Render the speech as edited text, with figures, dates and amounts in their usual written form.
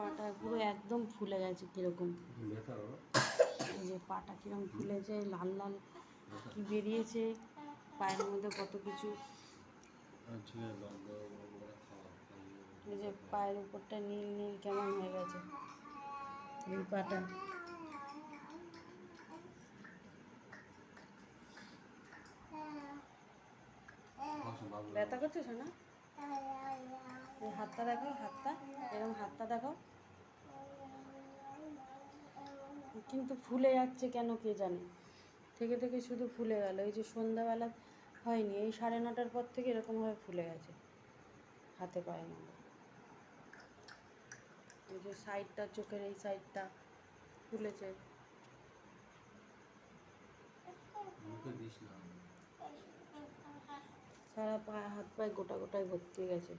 পাটা পুরো একদম ফুলে গেছে কীরকম, এই যে পাটা কীরকম ফুলেছে, লাল লাল কি বেরিয়েছে, পায়ের মধ্যে কত কিছু, এই যে পায়ের উপরটা নীল নীল কেমন হয়ে গেছে এই পাটা। ব্যথা করতেছ না? এই হাতটা দেখো, হাতটা এরকম, হাতটা দেখো, কিন্তু ফুলে যাচ্ছে কেন কে জানে, থেকে থেকে শুধু ফুলে গেল। এই যে সন্ধ্যাবেলা হয়নি, এই 9:30টার পর থেকে এরকমভাবে ফুলে গেছে হাতে পায়ে মধ্যে। এই যে সাইডটা, চোখের এই সাইডটা ফুলেছে। সারা পায়ে, হাত পায়ে গোটা গোটায় ভর্তি হয়ে গেছে।